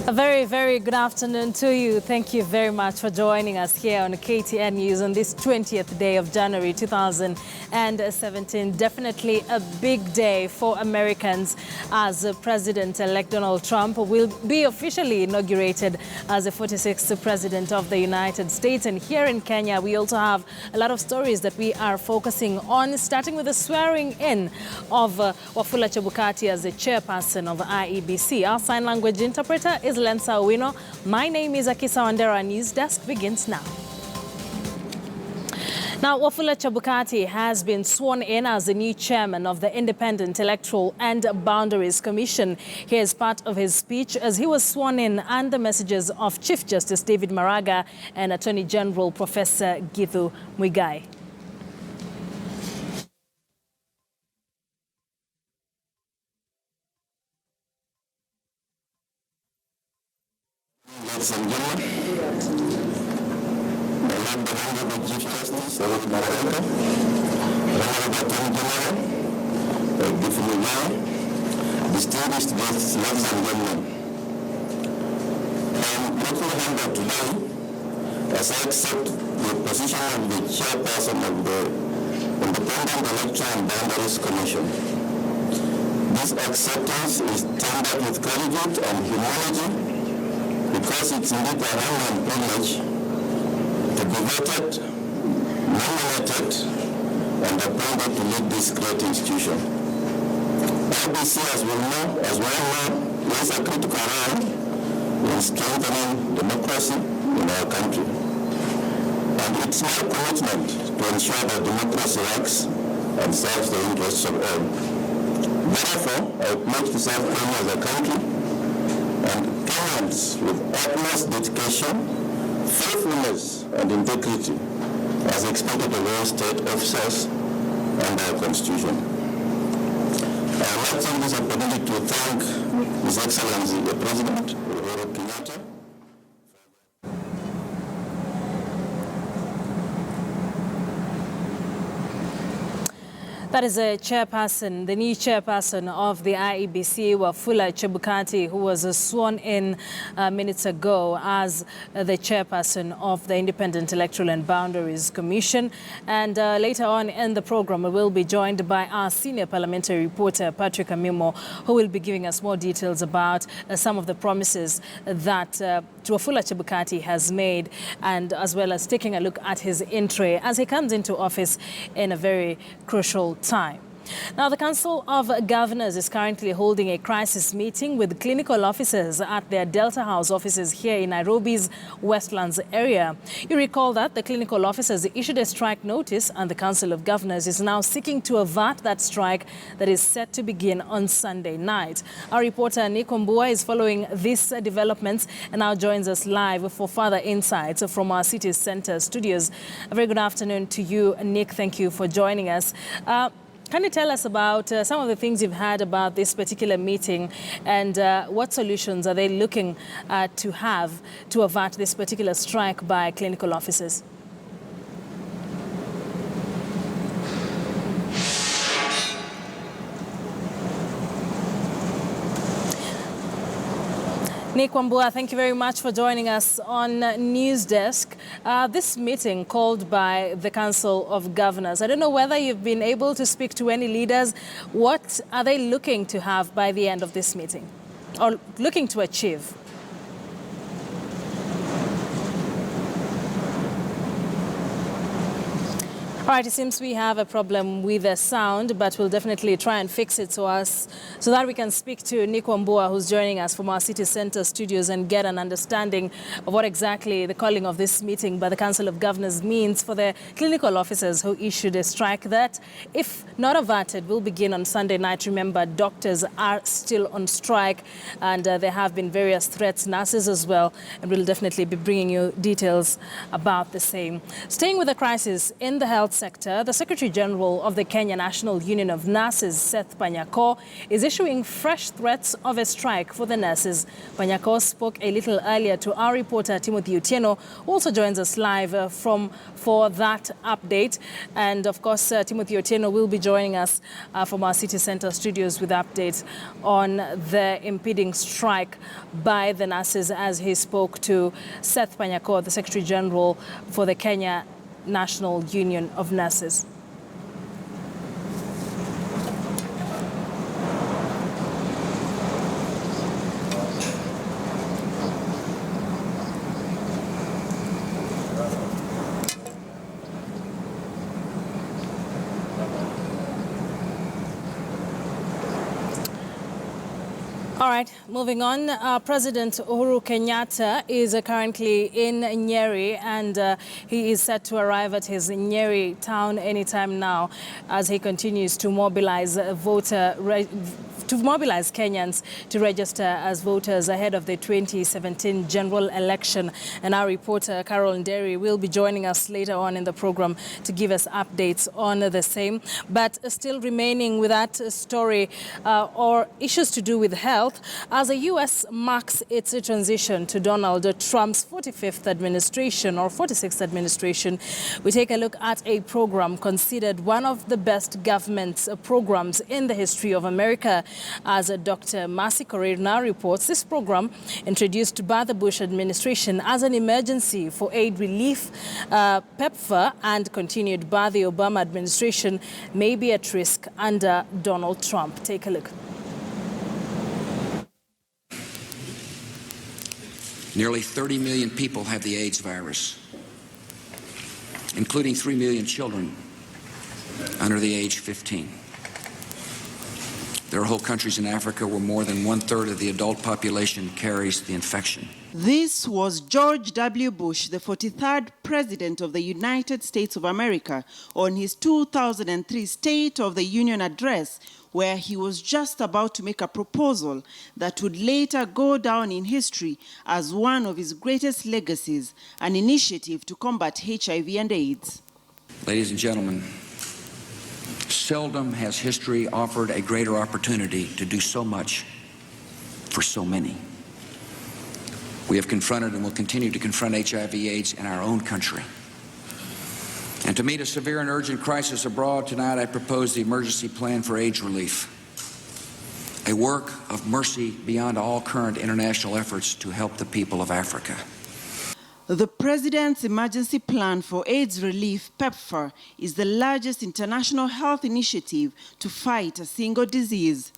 A very, very good afternoon to you. Thank you very much for joining us here on KTN News on this 20th day of January 2017. Definitely a big day for Americans as President-elect Donald Trump will be officially inaugurated as the 46th President of the United States. And here in Kenya, we also have a lot of stories that we are focusing on, starting with the swearing in of Wafula Chebukati as the chairperson of IEBC. Our sign language interpreter is Lensa Owino. My name is Akisa Wandera. News Desk begins now. Now, Wafula Chebukati has been sworn in as the new chairman of the Independent Electoral and Boundaries Commission. Here's part of his speech as he was sworn in and the messages of Chief Justice David Maraga and Attorney General Professor Githu Muigai. Ladies and gentlemen, the Honorable Chief Justice David Maraga, Honorable Attorney General Githu Muigai, distinguished guests, ladies and gentlemen, I am looking here today as I accept the position of the chairperson of the Independent Electoral and Boundaries Commission. This acceptance is tendered with gratitude and humility, because it's indeed a honor and privilege to be voted, nominated, and appointed to lead this great institution. IEBC, as we know, plays a critical role in strengthening democracy in our country. And it's my commitment to ensure that democracy works and serves the interests of all. Therefore, I pledge to serve Kenya as a country and Kenyans with utmost dedication, faithfulness, and integrity, as expected of all state officers and our Constitution. I would like to take this opportunity to thank His Excellency the President, Uhuru Kenyatta. That is the new chairperson of the IEBC, Wafula Chebukati, who was sworn in minutes ago as the chairperson of the Independent Electoral and Boundaries Commission. And later on in the program, we will be joined by our senior parliamentary reporter, Patrick Amimo, who will be giving us more details about some of the promises that Wafula Chebukati has made, and as well as taking a look at his entry as he comes into office in a very crucial time. Now, the Council of Governors is currently holding a crisis meeting with clinical officers at their Delta House offices here in Nairobi's Westlands area. You recall that the clinical officers issued a strike notice, and the Council of Governors is now seeking to avert that strike that is set to begin on Sunday night. Our reporter Nick Ombua is following these developments and now joins us live for further insights from our city center studios. A very good afternoon to you, Nick. Thank you for joining us. Can you tell us about some of the things you've heard about this particular meeting, and what solutions are they looking to have to avert this particular strike by clinical officers? Nick Wambua, thank you very much for joining us on News Desk. This meeting called by the Council of Governors, I don't know whether you've been able to speak to any leaders. What are they looking to have by the end of this meeting, or looking to achieve? All right, it seems we have a problem with the sound, but we'll definitely try and fix it so that we can speak to Nick Wambua, who's joining us from our city center studios, and get an understanding of what exactly the calling of this meeting by the Council of Governors means for the clinical officers who issued a strike that, if not averted, will begin on Sunday night. Remember, doctors are still on strike, and there have been various threats, nurses as well, and we'll definitely be bringing you details about the same. Staying with the crisis in the health sector, the Secretary General of the Kenya National Union of Nurses, Seth Panyako, is issuing fresh threats of a strike for the nurses. Panyako spoke a little earlier to our reporter Timothy Otieno, who also joins us live for that update. And of course, Timothy Otieno will be joining us from our City Centre studios with updates on the impending strike by the nurses as he spoke to Seth Panyako, the Secretary General for the Kenya National Union of Nurses. All right, moving on. President Uhuru Kenyatta is currently in Nyeri, and he is set to arrive at his Nyeri town anytime now as he continues to mobilize Kenyans to register as voters ahead of the 2017 general election. And our reporter Carol Nderi will be joining us later on in the program to give us updates on the same. But still remaining with that story or issues to do with health, as the U.S. marks its transition to Donald Trump's 45th administration or 46th administration, we take a look at a program considered one of the best government programs in the history of America. As Dr. Mercy Korir now reports, this program, introduced by the Bush administration as an emergency for aid relief, PEPFAR, and continued by the Obama administration, may be at risk under Donald Trump. Take a look. Nearly 30 million people have the AIDS virus, including 3 million children under the age 15. There are whole countries in Africa where more than 1/3 of the adult population carries the infection. This was George W. Bush, the 43rd President of the United States of America, on his 2003 State of the Union address, where he was just about to make a proposal that would later go down in history as one of his greatest legacies, an initiative to combat HIV and AIDS. Ladies and gentlemen, seldom has history offered a greater opportunity to do so much for so many. We have confronted and will continue to confront HIV/AIDS in our own country. And to meet a severe and urgent crisis abroad, tonight I propose the emergency plan for AIDS relief, a work of mercy beyond all current international efforts to help the people of Africa. The President's Emergency Plan for AIDS Relief, PEPFAR, is the largest international health initiative to fight a single disease.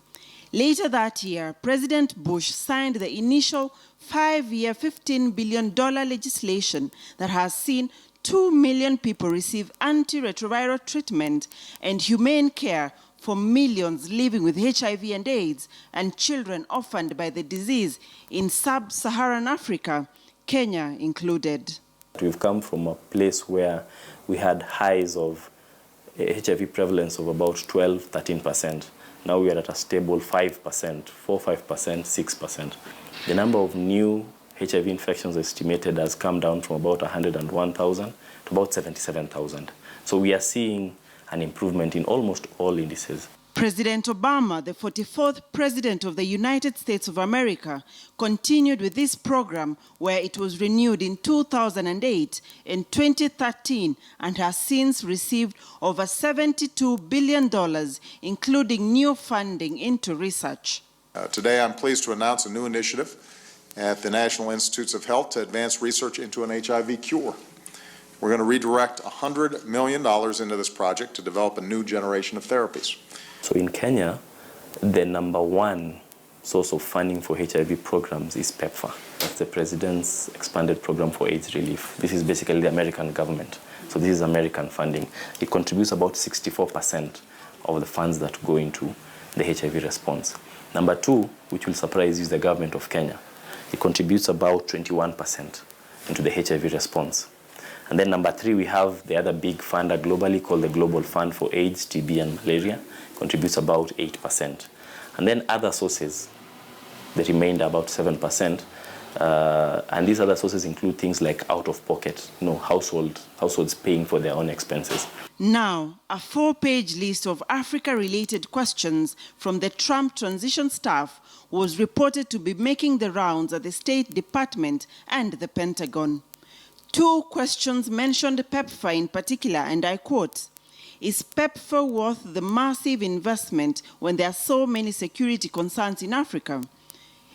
Later that year, President Bush signed the initial 5-year, $15 billion legislation that has seen 2 million people receive antiretroviral treatment and humane care for millions living with HIV and AIDS and children orphaned by the disease in sub-Saharan Africa, Kenya included. We've come from a place where we had highs of HIV prevalence of about 12-13%. Now we are at a stable 5%, 4-5%, 6%. The number of new HIV infections estimated has come down from about 101,000 to about 77,000. So we are seeing an improvement in almost all indices. President Obama, the 44th President of the United States of America, continued with this program where it was renewed in 2008 and 2013 and has since received over $72 billion, including new funding into research. Today I'm pleased to announce a new initiative at the National Institutes of Health to advance research into an HIV cure. We're going to redirect $100 million into this project to develop a new generation of therapies. So in Kenya, the number one source of funding for HIV programs is PEPFAR. That's the President's expanded program for AIDS relief. This is basically the American government. So this is American funding. It contributes about 64% of the funds that go into the HIV response. Number two, which will surprise you, is the government of Kenya. It contributes about 21% into the HIV response. And then number three, we have the other big funder globally called the Global Fund for AIDS, TB, and Malaria. Contributes about 8%. And then other sources, the remainder, about 7%, And these other sources include things like out-of-pocket, households paying for their own expenses. Now, a 4-page list of Africa-related questions from the Trump transition staff was reported to be making the rounds at the State Department and the Pentagon. 2 questions mentioned PEPFAR in particular, and I quote, "Is PEPFAR worth the massive investment when there are so many security concerns in Africa?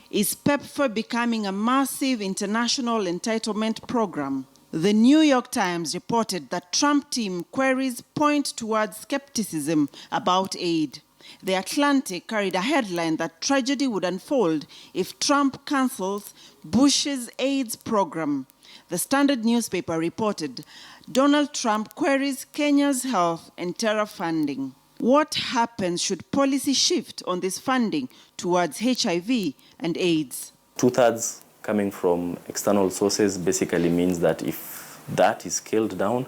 Is PEPFAR becoming a massive international entitlement program?" The New York Times reported that Trump team queries point towards skepticism about aid. The Atlantic carried a headline that tragedy would unfold if Trump cancels Bush's AIDS program. The Standard newspaper reported Donald Trump queries Kenya's health and terror funding. What happens should policy shift on this funding towards HIV and AIDS? 2/3 coming from external sources basically means that if that is scaled down,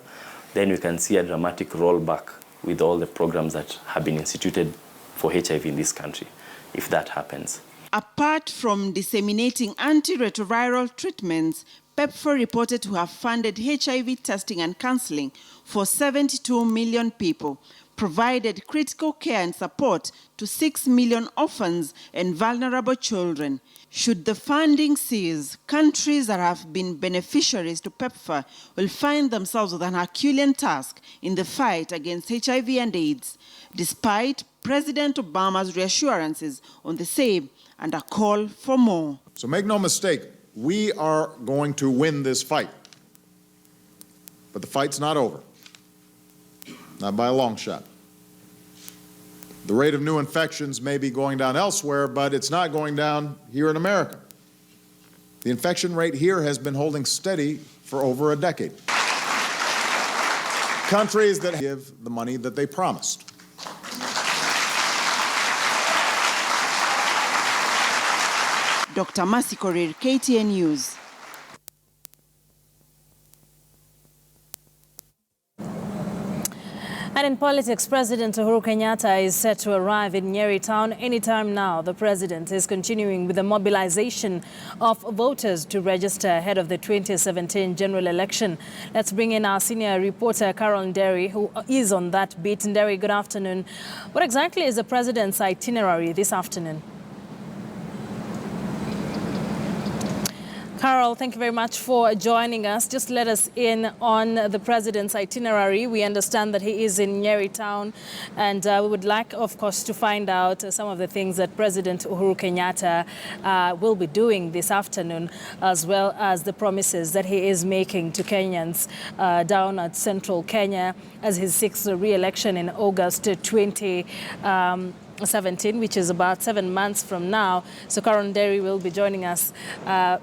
then we can see a dramatic rollback with all the programs that have been instituted for HIV in this country, if that happens. Apart from disseminating antiretroviral treatments, PEPFAR reported to have funded HIV testing and counseling for 72 million people, provided critical care and support to 6 million orphans and vulnerable children. Should the funding cease, countries that have been beneficiaries to PEPFAR will find themselves with an Herculean task in the fight against HIV and AIDS, despite President Obama's reassurances on the same and a call for more. So make no mistake, we are going to win this fight. But the fight's not over. Not by a long shot. The rate of new infections may be going down elsewhere, but it's not going down here in America. The infection rate here has been holding steady for over a decade. Countries that give the money that they promised. Dr. Mercy Korir, KTN News. And in politics, President Uhuru Kenyatta is set to arrive in Nyeri town anytime now. The president is continuing with the mobilization of voters to register ahead of the 2017 general election. Let's bring in our senior reporter, Carol Nderi, who is on that beat. Nderi, good afternoon. What exactly is the president's itinerary this afternoon? Carol, thank you very much for joining us. Just let us in on the president's itinerary. We understand that he is in Nyeri town, and we would like, of course, to find out some of the things that President Uhuru Kenyatta will be doing this afternoon, as well as the promises that he is making to Kenyans down at central Kenya as he seeks the re-election in August 2017, which is about 7 months from now. So Carol Nderi will be joining us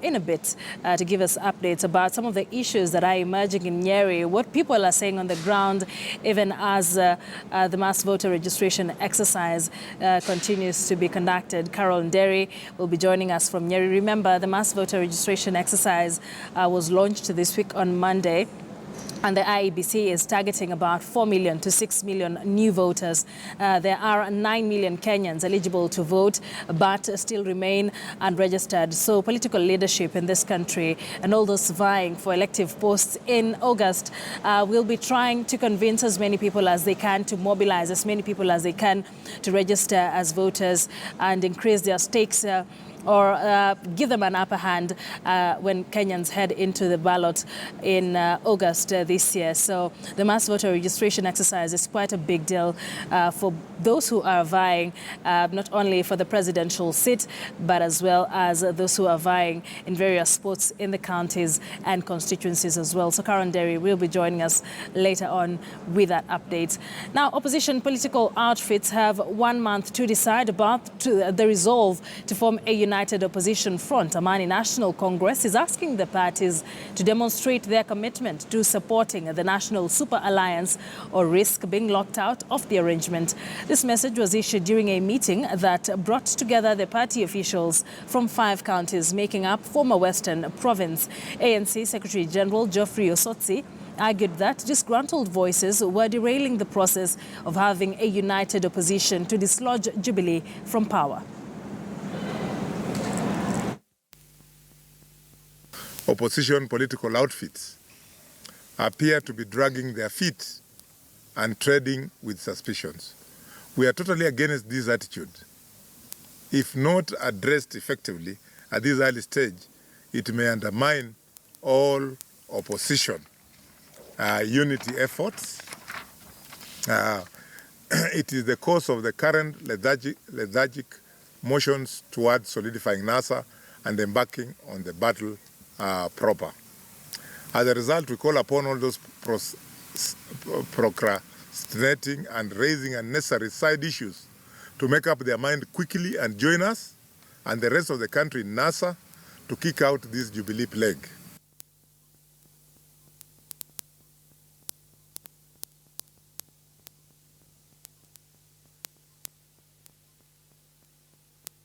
in a bit to give us updates about some of the issues that are emerging in Nyeri, what people are saying on the ground, even as the mass voter registration exercise continues to be conducted. Carol Nderi will be joining us from Nyeri. Remember, the mass voter registration exercise was launched this week on Monday. And the IEBC is targeting about 4 million to 6 million new voters. There are 9 million Kenyans eligible to vote, but still remain unregistered. So political leadership in this country and all those vying for elective posts in August will be trying to convince as many people as they can, to mobilize as many people as they can to register as voters and increase their stakes or give them an upper hand when Kenyans head into the ballot in August this year. So the mass voter registration exercise is quite a big deal for those who are vying not only for the presidential seat, but as well as those who are vying in various spots in the counties and constituencies as well. So Carol Nderi will be joining us later on with that update. Now, opposition political outfits have 1 month to decide about the resolve to form a united opposition front. Amani National Congress is asking the parties to demonstrate their commitment to supporting the National Super Alliance or risk being locked out of the arrangement. This message was issued during a meeting that brought together the party officials from 5 counties making up former Western Province. ANC Secretary General Geoffrey Osotsi argued that disgruntled voices were derailing the process of having a united opposition to dislodge Jubilee. Jubilee from power. opposition political outfits appear to be dragging their feet and treading with suspicions. We are totally against this attitude. If not addressed effectively at this early stage, it may undermine all opposition unity efforts. It is the cause of the current lethargic motions towards solidifying NASA and embarking on the battle proper. As a result, we call upon all those procrastinating and raising unnecessary side issues to make up their mind quickly and join us and the rest of the country in NASA to kick out this Jubilee plague.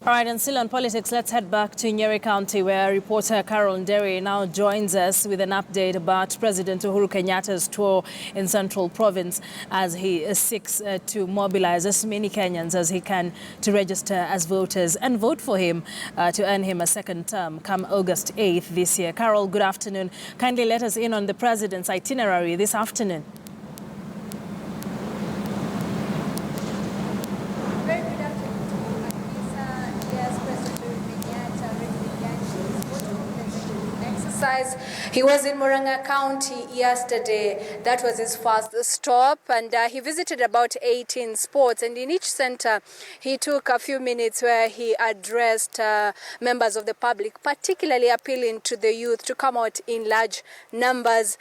All right, and still on politics, let's head back to Nyeri County, where reporter Carol Nderi now joins us with an update about President Uhuru Kenyatta's tour in Central Province as he seeks to mobilize as many Kenyans as he can to register as voters and vote for him to earn him a second term come August 8th this year. Carol, good afternoon. Kindly let us in on the president's itinerary this afternoon. He was in Murang'a County yesterday. That was his first stop, and he visited about 18 sports. And in each center, he took a few minutes where he addressed members of the public, particularly appealing to the youth to come out in large numbers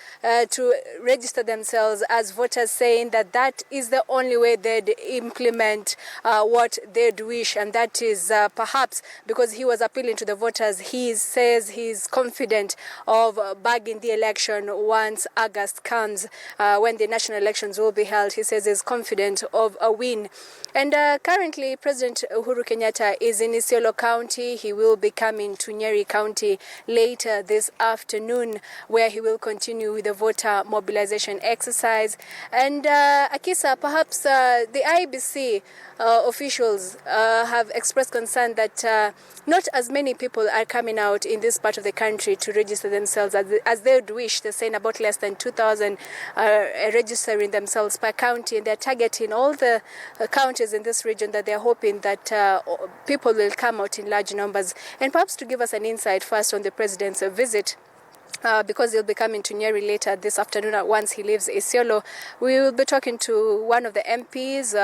to register themselves as voters, saying that that is the only way they'd implement what they'd wish, and that is perhaps because he was appealing to the voters. He says he's confident of bagging the election once August comes, when the national elections will be held. He says he's confident of a win. And currently, President Uhuru Kenyatta is in Isiolo County. He will be coming to Nyeri County later this afternoon, where he will continue with the voter mobilization exercise. And Akisa, perhaps the IEBC officials have expressed concern that not as many people are coming out in this part of the country to register themselves as they would wish. They're saying about less than 2,000 registering themselves per county, and they're targeting all the counties in this region that they're hoping that people will come out in large numbers. And perhaps to give us an insight first on the president's visit, because he'll be coming to Nyeri later this afternoon once he leaves Isiolo. We will be talking to one of the MPs,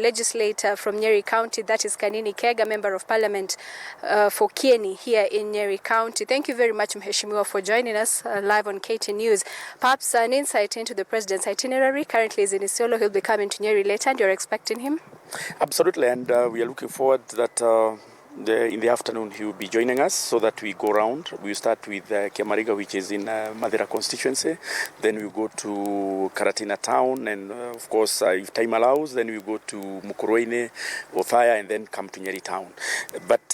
legislator from Nyeri County, that is Kanini Kega, Member of Parliament for Kieni here in Nyeri County. Thank you very much, Mheshimiwa, for joining us live on KT News. Perhaps an insight into the president's itinerary. Currently he's in Isiolo. He'll be coming to Nyeri later, and you're expecting him? Absolutely, and we are looking forward that in the afternoon he will be joining us so that we go around. We start with Kiamariga, which is in Madera constituency. Then we go to Karatina town, and of course, if time allows, then we go to Mukurweini, Othaya, and then come to Nyeri town. But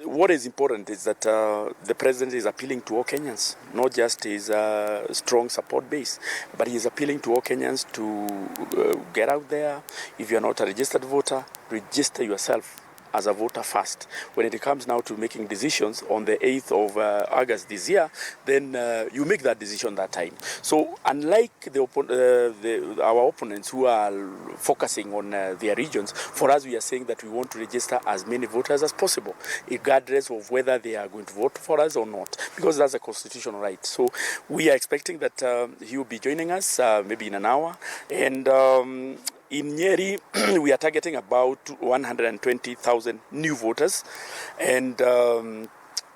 what is important is that the president is appealing to all Kenyans, not just his strong support base, but he is appealing to all Kenyans to get out there. If you are not a registered voter, register yourself as a voter first. When it comes now to making decisions on the 8th of August this year, then you make that decision that time. So unlike our opponents who are focusing on their regions, for us we are saying that we want to register as many voters as possible, regardless of whether they are going to vote for us or not, because that's a constitutional right. So we are expecting that he will be joining us maybe in an hour. And in Nyeri, we are targeting about 120,000 new voters, and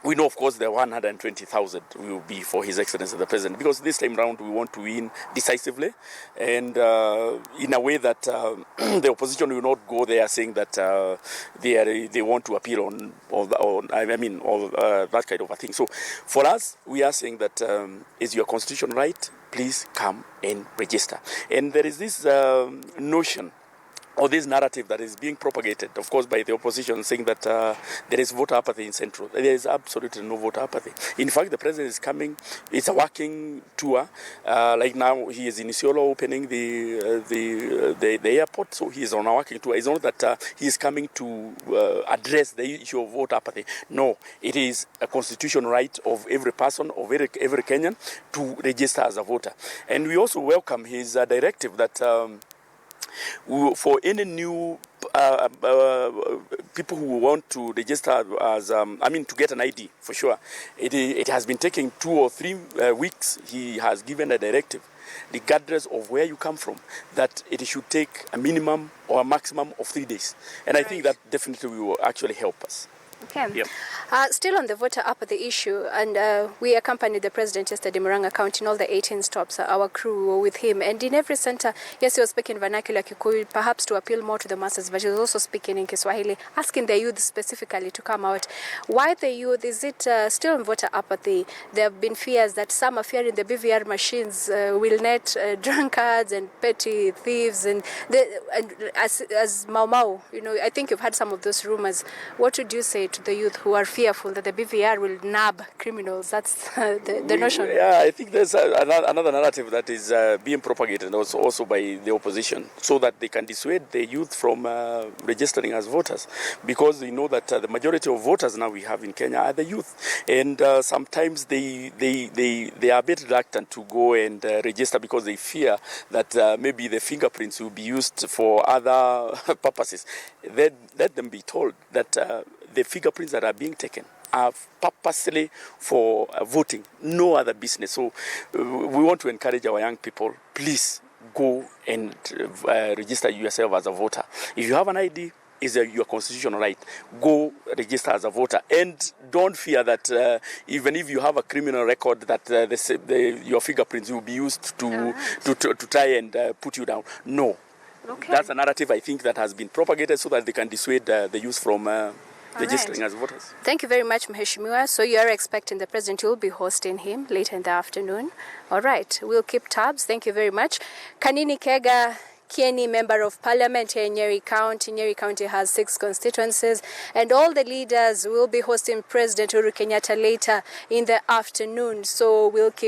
we know, of course, the 120,000 will be for His Excellency the President, because this time round we want to win decisively, and in a way that the opposition will not go there saying that they want to appeal on that kind of a thing. So for us, we are saying that is your constitutional right. Please come and register. And there is this notion or this narrative that is being propagated, of course, by the opposition, saying that there is voter apathy in Central. There is absolutely no voter apathy. In fact, the president is coming. It's a working tour. Like now, he is in Isiolo opening the airport, so he is on a working tour. It's not that he is coming to address the issue of voter apathy. No, it is a constitutional right of every person, of every Kenyan, to register as a voter. And we also welcome his directive that for any new people who want to register as, to get an ID, for sure. It has been taking 2 or 3 weeks. He has given a directive, regardless of where you come from, that it should take a minimum or a maximum of 3 days. And I think that definitely will actually help us. Okay. Yep. Still on the voter apathy issue, and we accompanied the president yesterday in Murang'a County in all the 18 stops. Our crew were with him, and in every center, yes, he was speaking vernacular Kikuyu, perhaps to appeal more to the masses, but he was also speaking in Kiswahili, asking the youth specifically to come out. Why the youth? Is it still on voter apathy? There have been fears that some are fearing the BVR machines will net drunkards and petty thieves, and as Mau Mau, I think you've had some of those rumors. What would you say to the youth who are fearful that the BVR will nab criminals? That's the notion. Yeah, I think there's another narrative that is being propagated also by the opposition, so that they can dissuade the youth from registering as voters, because they know that the majority of voters now we have in Kenya are the youth, and sometimes they are a bit reluctant to go and register because they fear that maybe the fingerprints will be used for other purposes. Let them be told that the fingerprints that are being taken are purposely for voting, no other business. So we want to encourage our young people, please go and register yourself as a voter. If you have an ID, it's your constitutional right. Go register as a voter, and don't fear that even if you have a criminal record, that your fingerprints will be used to try and put you down. No. Okay. That's a narrative, I think, that has been propagated so that they can dissuade the youth from registering as voters. Thank you very much, Mheshimiwa. So you are expecting the president will be hosting him later in the afternoon. All right, we'll keep tabs. Thank you very much. Kanini Kega Kieni, Member of Parliament here in Nyeri County. Nyeri County has 6 constituencies, and all the leaders will be hosting President Uhuru Kenyatta later in the afternoon. So we'll keep